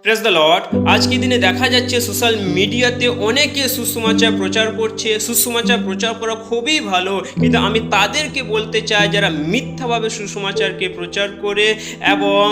Praise the Lord. আজকের দিনে দেখা যাচ্ছে সোশ্যাল মিডিয়াতে অনেকে সুসমাচার প্রচার করছে। সুসমাচার প্রচার করা খুবই ভালো, কিন্তু আমি তাদেরকে বলতে চাই যারা মিথ্যাভাবে সুসমাচারকে প্রচার করে। এবং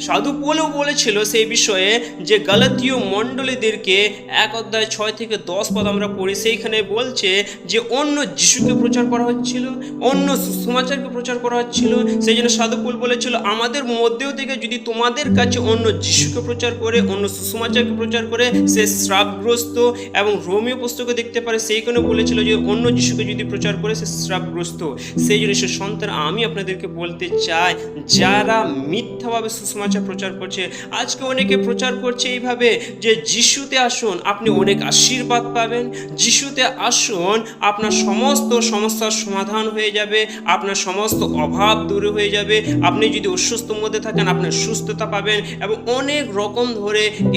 সাধু পৌলও বলেছিল সেই বিষয়ে যে গালাতীয় মণ্ডলীদেরকে 1:6-10 আমরা পড়ি, সেইখানে বলছে যে অন্য যিশুকে প্রচার করা হচ্ছিল, অন্য সুসমাচারকে প্রচার করা হচ্ছিল। সেই জন্য সাধু পৌল বলেছিল আমাদের মধ্যেও থেকে যদি তোমাদের কাছে অন্য যিশুকে প্রচার করে, অন্য সুসমাচারকে প্রচার করে, সে শ্রাপগ্রস্ত। এবং রোমীয় পুস্তকে দেখতে পারে সেইখানে বলেছিল যে অন্য যিশুকে যদি প্রচার করে সে শ্রাপগ্রস্ত। সেই জন্য সে সন্তান আমি আপনাদেরকে বলতে চাই যারা মিথ্যাভাবে সুসমাচার প্রচার করছে, আজকে অনেকে প্রচার করছে এইভাবে যে যিশুতে আসুন আপনি অনেক আশীর্বাদ পাবেন, যিশুতে আসুন আপনার সমস্ত সমস্যার সমাধান হয়ে যাবে, আপনার সমস্ত অভাব দূর হয়ে যাবে, আপনি যদি অসুস্থ মধ্যে থাকেন আপনার সুস্থতা পাবেন। এবং অনেক রকম ধরে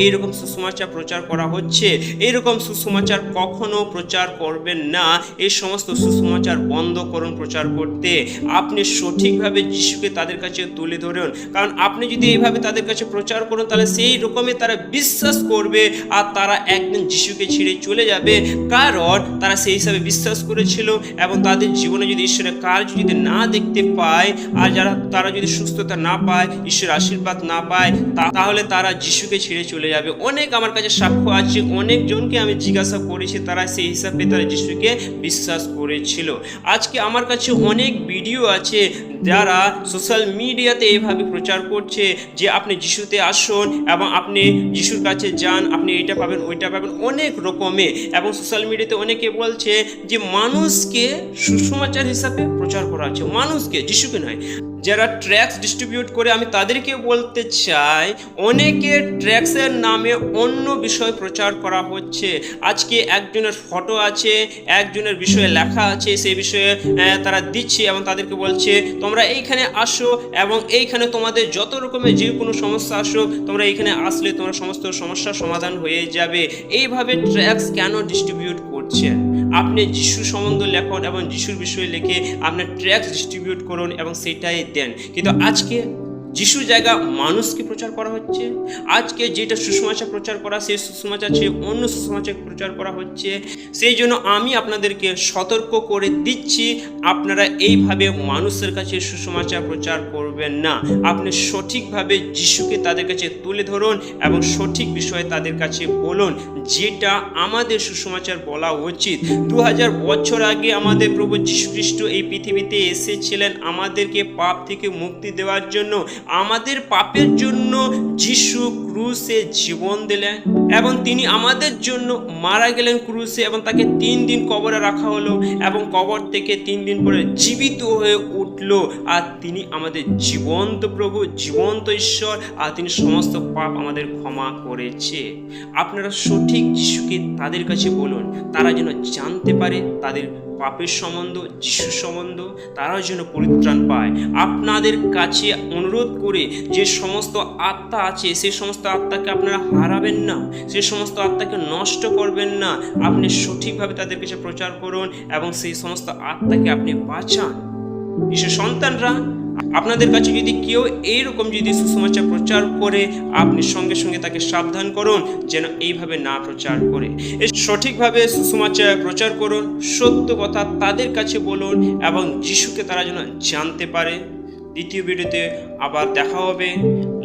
এইরকম সুসমাচার প্রচার করা হচ্ছে। এইরকম সুসমাচার কখনো প্রচার করবেন না। এই সমস্ত সুসমাচার বন্ধ করুন প্রচার করতে। আপনি সঠিকভাবে যিশুকে তাদের কাছে তুলে ধরুন, কারণ আপনি যদি এইভাবে তাদের কাছে প্রচার করুন তাহলে সেই রকমই তারা বিশ্বাস করবে আর তারা একদিন যিশুকে ছেড়ে চলে যাবে, কারণ তারা সেই হিসাবে বিশ্বাস করেছিল। এবং তাদের জীবনে যদি ঈশ্বরের কার্য যদি না দেখতে পায় আর তারা যদি সুস্থতা না পায়, ঈশ্বরের আশীর্বাদ না পায়, তাহলে তারা যিশুকে ছেড়ে চলে যাবে। অনেক আমার কাছে সাক্ষ্য আছে, অনেকজনকে আমি জিজ্ঞাসা করেছি তারা সেই হিসাবে তারা যিশুকে বিশ্বাস করেছিল। আজকে আমার কাছে অনেক ভিডিও আছে যারা সোশ্যাল মিডিয়াতে এইভাবে প্রচার করছে যে আপনি যিশুতে আসুন এবং আপনি যিশুর কাছে যান, আপনি এইটা পাবেন ওইটা পাবেন, অনেক রকমের। এবং সোশ্যাল মিডিয়াতে অনেকে বলছে যে মানুষকে সুসমাচার হিসাবে প্রচার করা হচ্ছে, মানুষকে, যিশুকে নয়। যারা ট্র্যাক্স ডিস্ট্রিবিউট করে আমি তাদেরকে বলতে চাই অনেকে ট্র্যাক্সের নামে অন্য বিষয় প্রচার করা হচ্ছে। আজকে একজনের ফটো আছে, একজনের বিষয়ে লেখা আছে, সেই বিষয়ে তারা দিচ্ছে এবং তাদেরকে বলছে তোমরা এইখানে আসো এবং এইখানে তোমাদের যত রকমের যে কোনো সমস্যা আসো, তোমরা এইখানে আসলে তোমার সমস্ত সমস্যার সমাধান হয়ে যাবে। এইভাবে ট্র্যাক্স কেন ডিস্ট্রিবিউট করছেন? আপনি যিশু সম্বন্ধে লেখন এবং যিশুর বিষয়ে লিখে আপনার ট্র্যাক্স ডিস্ট্রিবিউট করুন এবং সেটাই দেন। কিন্তু আজকে যিশুর জায়গা মানুষকে প্রচার করা হচ্ছে। আজকে যেটা সুসমাচার প্রচার করা সেই সুসমাচার চেয়ে অন্য সুসমাচার প্রচার করা হচ্ছে। সেই জন্য আমি আপনাদেরকে সতর্ক করে দিচ্ছি আপনারা এইভাবে মানুষের কাছে সুসমাচার প্রচার করবেন না। আপনি সঠিকভাবে যিশুকে তাদের কাছে তুলে ধরুন এবং সঠিক বিষয়ে তাদের কাছে বলুন, যেটা আমাদের সুসমাচার বলা উচিত। 2000 বছর আগে আমাদের প্রভু যীশু খ্রিস্ট এই পৃথিবীতে এসেছিলেন আমাদেরকে পাপ থেকে মুক্তি দেওয়ার জন্য। আমাদের পাপের জন্য যিশু ক্রুশে জীবন দিলেন এবং তিনি আমাদের জন্য মারা গেলেন ক্রুশে এবং তাকে 3 দিন কবরে রাখা হলো এবং কবর থেকে 3 দিন পরে জীবিত হয়ে উঠলো। আর তিনি আমাদের জীবন্ত প্রভু, জীবন্ত ঈশ্বর, আর তিনি সমস্ত পাপ আমাদের ক্ষমা করেছে। আপনারা সঠিক যিশুকে তাদের কাছে বলুন, তারা যেন জানতে পারে তাদের পাপের সম্বন্ধ, যিশু সম্বন্ধ, তারাও যেন পরিত্রাণ পায়। আপনাদের কাছে অনুরোধ করে যে সমস্ত আত্মা আছে সেই সমস্ত আত্মাকে আপনারা হারাবেন না, সেই সমস্ত আত্মাকে নষ্ট করবেন না। আপনি সঠিকভাবে তাদের কাছে প্রচার করুন এবং সেই সমস্ত আত্মাকে আপনি বাঁচান। ঈশ্বর সন্তানরা, আপনাদের কাছে যদি কেউ এইরকম যদি সুসমাচার প্রচার করে, আপনি সঙ্গে সঙ্গে তাকে সাবধান করুন যেন এইভাবে না প্রচার করে। সঠিকভাবে সুসমাচার প্রচার করুন, সত্য কথা তাদের কাছে বলুন এবং যিশুকে তারা যেন জানতে পারে। দ্বিতীয় ভিডিওতে আবার দেখা হবে।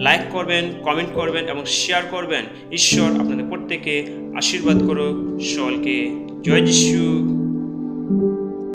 লাইক করবেন, কমেন্ট করবেন এবং শেয়ার করবেন। ঈশ্বর আপনাদের প্রত্যেককে আশীর্বাদ করুক। সকলকে জয় যিশু।